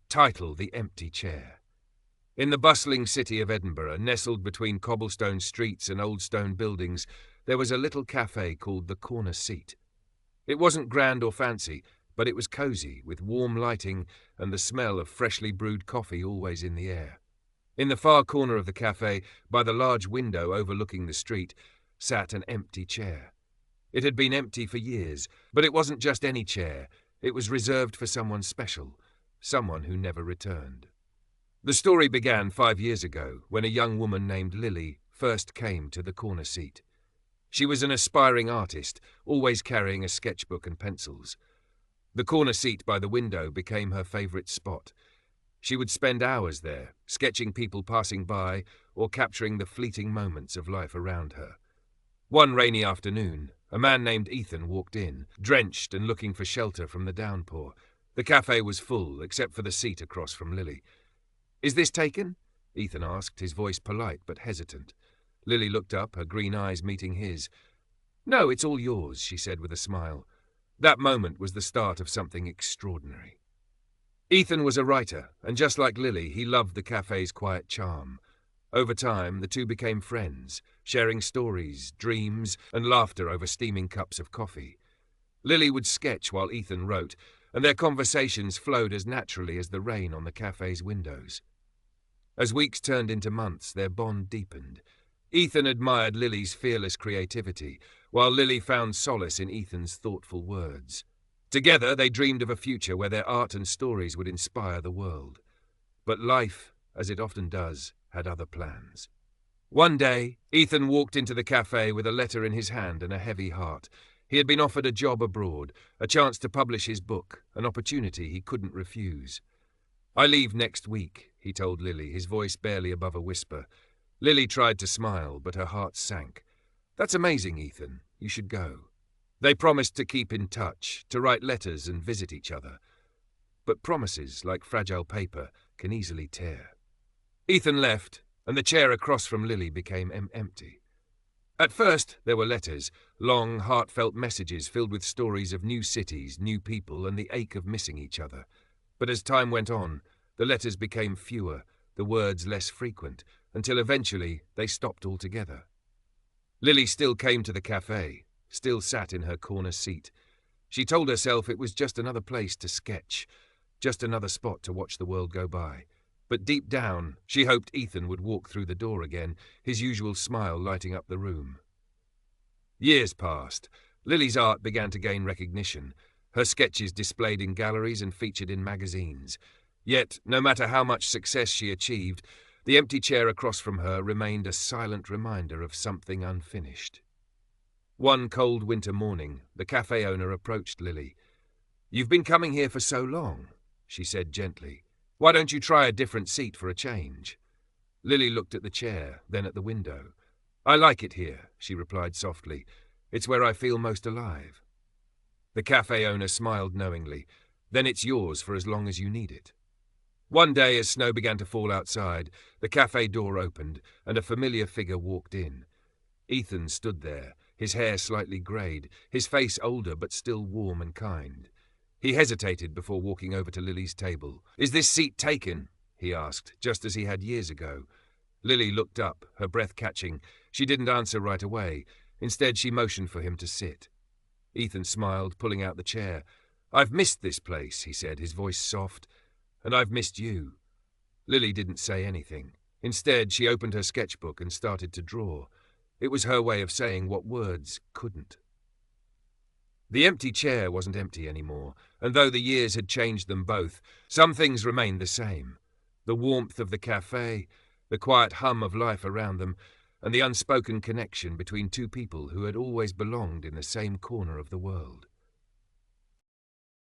Title: The Empty Chair. In the bustling city of Edinburgh, nestled between cobblestone streets and old stone buildings, there was a little cafe called the Corner Seat. It wasn't grand or fancy, but it was cosy, with warm lighting and the smell of freshly brewed coffee always in the air. In the far corner of the cafe, by the large window overlooking the street, sat an empty chair. It had been empty for years, but it wasn't just any chair. It was reserved for someone special, someone who never returned. The story began 5 years ago, when a young woman named Lily first came to the Corner Seat. She was an aspiring artist, always carrying a sketchbook and pencils. The corner seat by the window became her favourite spot. She would spend hours there, sketching people passing by or capturing the fleeting moments of life around her. One rainy afternoon, a man named Ethan walked in, drenched and looking for shelter from the downpour. The cafe was full, except for the seat across from Lily. "Is this taken?" Ethan asked, his voice polite but hesitant. Lily looked up, her green eyes meeting his. "No, it's all yours," she said with a smile. That moment was the start of something extraordinary. Ethan was a writer, and just like Lily, he loved the cafe's quiet charm. Over time, the two became friends, sharing stories, dreams, and laughter over steaming cups of coffee. Lily would sketch while Ethan wrote, and their conversations flowed as naturally as the rain on the cafe's windows. As weeks turned into months, their bond deepened. Ethan admired Lily's fearless creativity, while Lily found solace in Ethan's thoughtful words. Together, they dreamed of a future where their art and stories would inspire the world. But life, as it often does, had other plans. One day, Ethan walked into the cafe with a letter in his hand and a heavy heart. He had been offered a job abroad, a chance to publish his book, an opportunity he couldn't refuse. "I leave next week," he told Lily, his voice barely above a whisper. Lily tried to smile, but her heart sank. "That's amazing, Ethan. You should go." They promised to keep in touch, to write letters and visit each other. But promises, like fragile paper, can easily tear. Ethan left, and the chair across from Lily became empty. At first, there were letters, long, heartfelt messages filled with stories of new cities, new people, and the ache of missing each other. But as time went on, the letters became fewer, the words less frequent, until eventually they stopped altogether. Lily still came to the cafe, still sat in her corner seat. She told herself it was just another place to sketch, just another spot to watch the world go by. But deep down, she hoped Ethan would walk through the door again, his usual smile lighting up the room. Years passed. Lily's art began to gain recognition, her sketches displayed in galleries and featured in magazines. Yet, no matter how much success she achieved, the empty chair across from her remained a silent reminder of something unfinished. One cold winter morning, the cafe owner approached Lily. "You've been coming here for so long," she said gently. "Why don't you try a different seat for a change?" Lily looked at the chair, then at the window. "I like it here," she replied softly. "It's where I feel most alive." The cafe owner smiled knowingly. "Then it's yours for as long as you need it." One day, as snow began to fall outside, the cafe door opened, and a familiar figure walked in. Ethan stood there, his hair slightly greyed, his face older but still warm and kind. He hesitated before walking over to Lily's table. "Is this seat taken?" he asked, just as he had years ago. Lily looked up, her breath catching. She didn't answer right away. Instead, she motioned for him to sit. Ethan smiled, pulling out the chair. "I've missed this place," he said, his voice soft. "And I've missed you." Lily didn't say anything. Instead, she opened her sketchbook and started to draw. It was her way of saying what words couldn't. The empty chair wasn't empty anymore, and though the years had changed them both, some things remained the same. The warmth of the cafe, the quiet hum of life around them, and the unspoken connection between two people who had always belonged in the same corner of the world.